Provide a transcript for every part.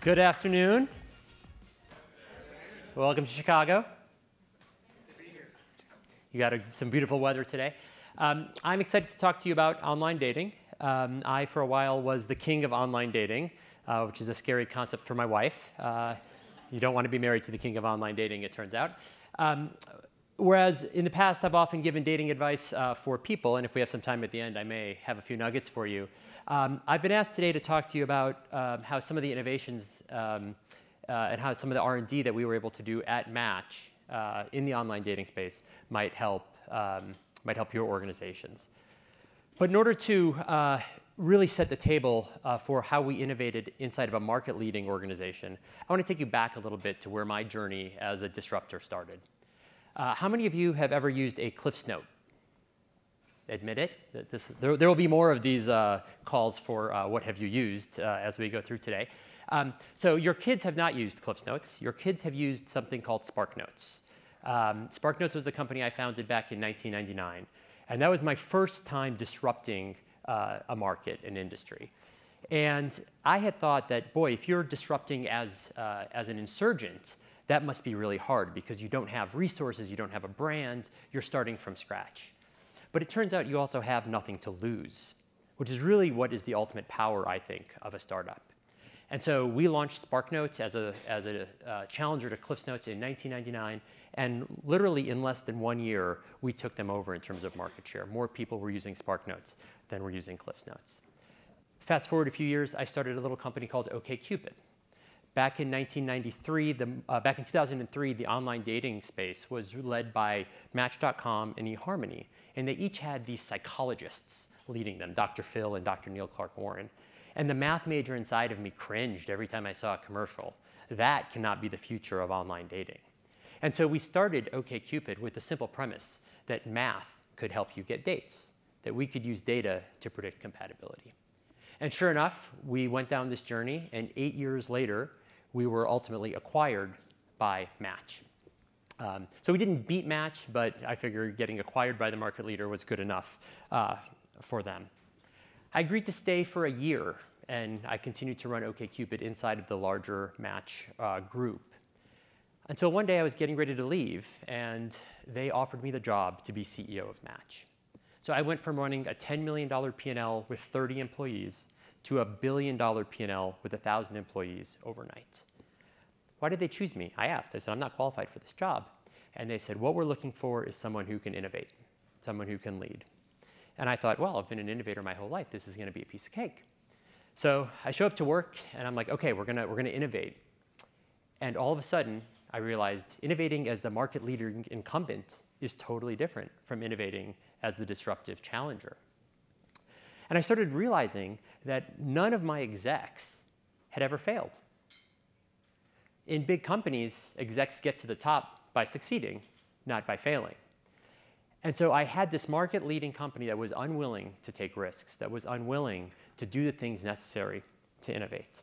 Good afternoon. Welcome to Chicago. You got some beautiful weather today. I'm excited to talk to you about online dating. I, for a while, was the king of online dating, which is a scary concept for my wife. You don't want to be married to the king of online dating, it turns out. Whereas in the past, I've often given dating advice for people, and if we have some time at the end, I may have a few nuggets for you. I've been asked today to talk to you about how some of the innovations and how some of the R&D that we were able to do at Match in the online dating space might help your organizations. But in order to really set the table for how we innovated inside of a market-leading organization, I want to take you back a little bit to where my journey as a disruptor started. How many of you have ever used a CliffsNote? Admit it. There will be more of these calls for what have you used as we go through today. So your kids have not used CliffsNotes. Your kids have used something called SparkNotes. SparkNotes was a company I founded back in 1999. And that was my first time disrupting a market, an industry. And I had thought that, boy, if you're disrupting as an insurgent, that must be really hard because you don't have resources, you don't have a brand, you're starting from scratch. But it turns out you also have nothing to lose, which is really what is the ultimate power, I think, of a startup. And so we launched SparkNotes as a challenger to CliffsNotes in 1999, and literally in less than 1 year, we took them over in terms of market share. More people were using SparkNotes than were using CliffsNotes. Fast forward a few years, I started a little company called OKcupid. Back in 2003, the online dating space was led by Match.com and eHarmony, and they each had these psychologists leading them, Dr. Phil and Dr. Neil Clark Warren. And the math major inside of me cringed every time I saw a commercial. That cannot be the future of online dating. And so we started OKcupid with the simple premise that math could help you get dates, that we could use data to predict compatibility. And sure enough, we went down this journey, and 8 years later, we were ultimately acquired by Match. So we didn't beat Match, but I figured getting acquired by the market leader was good enough for them. I agreed to stay for a year, and I continued to run OKcupid inside of the larger Match group. Until one day I was getting ready to leave, and they offered me the job to be CEO of Match. So I went from running a $10 million P&L with 30 employees to a $1 billion P&L with 1,000 employees overnight. Why did they choose me? I asked. I said, I'm not qualified for this job. And they said, what we're looking for is someone who can innovate, someone who can lead. And I thought, well, I've been an innovator my whole life. This is going to be a piece of cake. So I show up to work, and I'm like, OK, we're gonna innovate. And all of a sudden, I realized innovating as the market leader incumbent is totally different from innovating as the disruptive challenger. And I started realizing that none of my execs had ever failed. In big companies, execs get to the top by succeeding, not by failing. And so I had this market-leading company that was unwilling to take risks, that was unwilling to do the things necessary to innovate.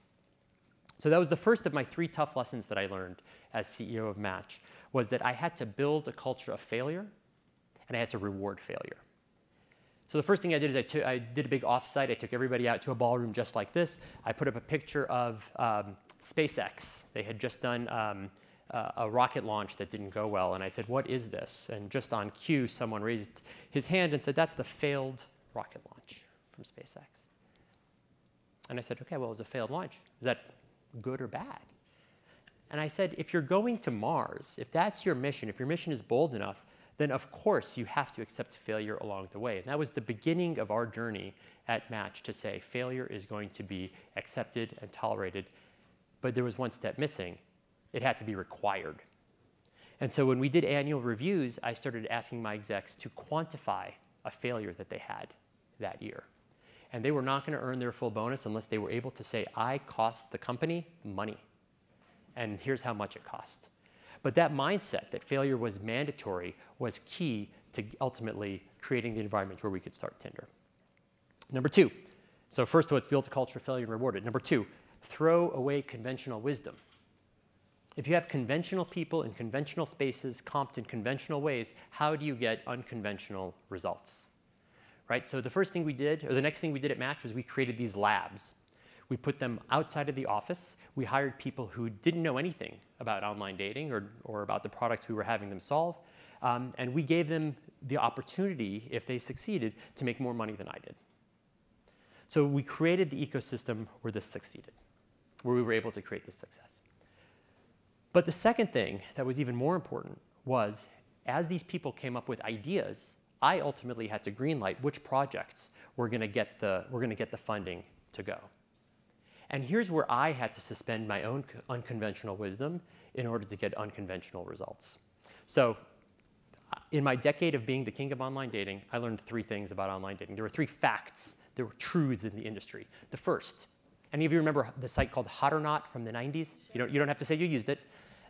So that was the first of my 3 tough lessons that I learned as CEO of Match, was that I had to build a culture of failure, and I had to reward failure. So the first thing I did is I did a big offsite. I took everybody out to a ballroom just like this. I put up a picture of SpaceX. They had just done a rocket launch that didn't go well. And I said, what is this? And just on cue, someone raised his hand and said, that's the failed rocket launch from SpaceX. And I said, OK, well, it was a failed launch. Is that good or bad? And I said, if you're going to Mars, if that's your mission, if your mission is bold enough, then of course you have to accept failure along the way. And that was the beginning of our journey at Match to say failure is going to be accepted and tolerated. But there was one step missing. It had to be required. And so when we did annual reviews, I started asking my execs to quantify a failure that they had that year. And they were not going to earn their full bonus unless they were able to say, I cost the company money. And here's how much it cost. But that mindset that failure was mandatory was key to ultimately creating the environment where we could start Tinder. Number 2, so first let's build a culture of failure and reward it. Number 2, throw away conventional wisdom. If you have conventional people in conventional spaces comped in conventional ways, how do you get unconventional results? Right? So the first thing we did, or the next thing we did at Match was we created these labs. We put them outside of the office. We hired people who didn't know anything about online dating or about the products we were having them solve. And we gave them the opportunity, if they succeeded, to make more money than I did. So we created the ecosystem where this succeeded, where we were able to create this success. But the second thing that was even more important was, as these people came up with ideas, I ultimately had to greenlight which projects were going to get the funding to go. And here's where I had to suspend my own unconventional wisdom in order to get unconventional results. So in my decade of being the king of online dating, I learned 3 things about online dating. There were 3 facts. There were truths in the industry. The first, any of you remember the site called Hot or Not from the 90s? You don't have to say you used it,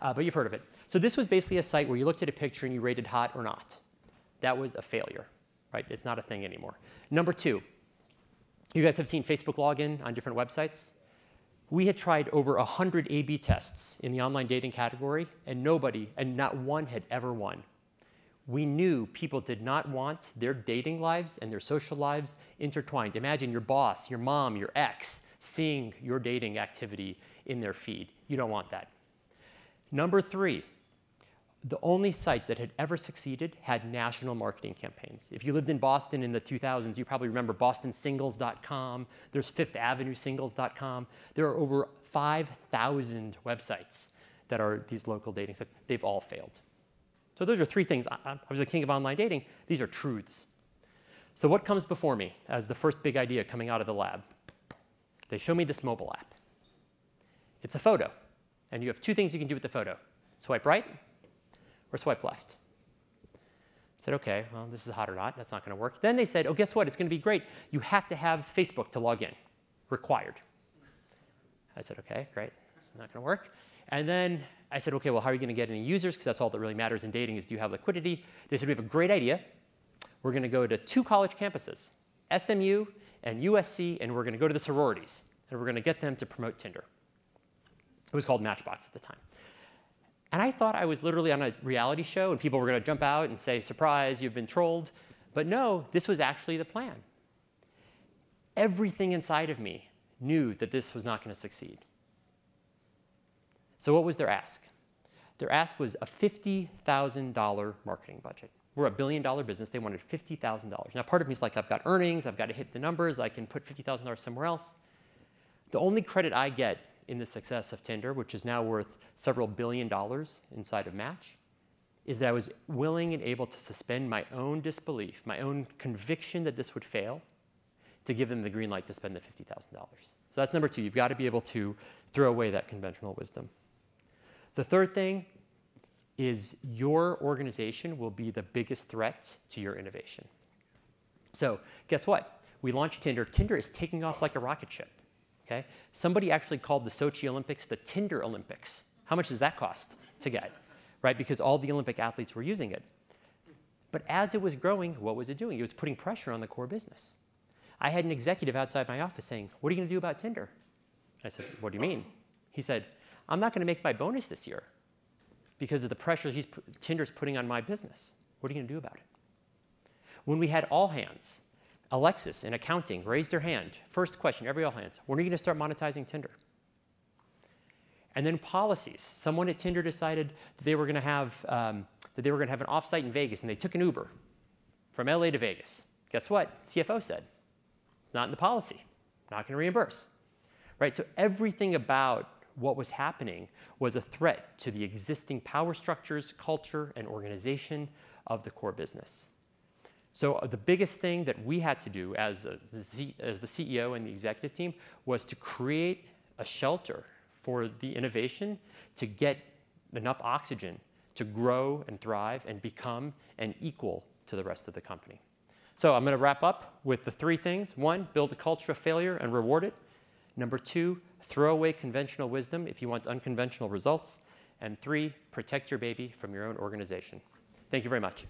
but you've heard of it. So this was basically a site where you looked at a picture and you rated hot or not. That was a failure, right? It's not a thing anymore. Number 2, you guys have seen Facebook login on different websites. We had tried over 100 A/B tests in the online dating category, and not one had ever won. We knew people did not want their dating lives and their social lives intertwined. Imagine your boss, your mom, your ex seeing your dating activity in their feed. You don't want that. Number 3, the only sites that had ever succeeded had national marketing campaigns. If you lived in Boston in the 2000s, you probably remember bostonsingles.com. There's fifthavenuesingles.com. There are over 5,000 websites that are these local dating sites. They've all failed. So those are 3 things. I was a king of online dating. These are truths. So what comes before me as the first big idea coming out of the lab? They show me this mobile app. It's a photo. And you have 2 things you can do with the photo. Swipe right or swipe left. I said, OK, well, this is hot or not. That's not going to work. Then they said, oh, guess what? It's going to be great. You have to have Facebook to log in. Required. I said, OK, great. It's not going to work. And then I said, OK, well, how are you going to get any users? Because that's all that really matters in dating is, do you have liquidity? They said, we have a great idea. We're going to go to 2 college campuses, SMU and USC, and we're going to go to the sororities. And we're going to get them to promote Tinder. It was called Matchbox at the time. And I thought I was literally on a reality show, and people were going to jump out and say, surprise, you've been trolled. But no, this was actually the plan. Everything inside of me knew that this was not going to succeed. So what was their ask? Their ask was a $50,000 marketing budget. We're a $1 billion business. They wanted $50,000. Now, part of me is like, I've got earnings. I've got to hit the numbers. I can put $50,000 somewhere else. The only credit I get in the success of Tinder, which is now worth several $1 billion inside of Match, is that I was willing and able to suspend my own disbelief, my own conviction that this would fail, to give them the green light to spend the $50,000. So that's number 2. You've got to be able to throw away that conventional wisdom. The third thing is your organization will be the biggest threat to your innovation. So guess what? We launched Tinder. Tinder is taking off like a rocket ship. Okay? Somebody actually called the Sochi Olympics the Tinder Olympics. How much does that cost to get? Right? Because all the Olympic athletes were using it. But as it was growing, what was it doing? It was putting pressure on the core business. I had an executive outside my office saying, what are you going to do about Tinder? I said, what do you mean? He said, I'm not going to make my bonus this year because of the pressure Tinder's putting on my business. What are you going to do about it? When we had all hands, Alexis in accounting raised her hand. First question, every all hands. When are you going to start monetizing Tinder? And then policies. Someone at Tinder decided that they were going to have an offsite in Vegas, and they took an Uber from LA to Vegas. Guess what? CFO said, not in the policy. Not going to reimburse. Right? So everything about what was happening was a threat to the existing power structures, culture, and organization of the core business. So the biggest thing that we had to do as the CEO and the executive team was to create a shelter for the innovation to get enough oxygen to grow and thrive and become an equal to the rest of the company. So I'm going to wrap up with the 3 things. 1, build a culture of failure and reward it. Number 2, throw away conventional wisdom if you want unconventional results. And 3, protect your baby from your own organization. Thank you very much.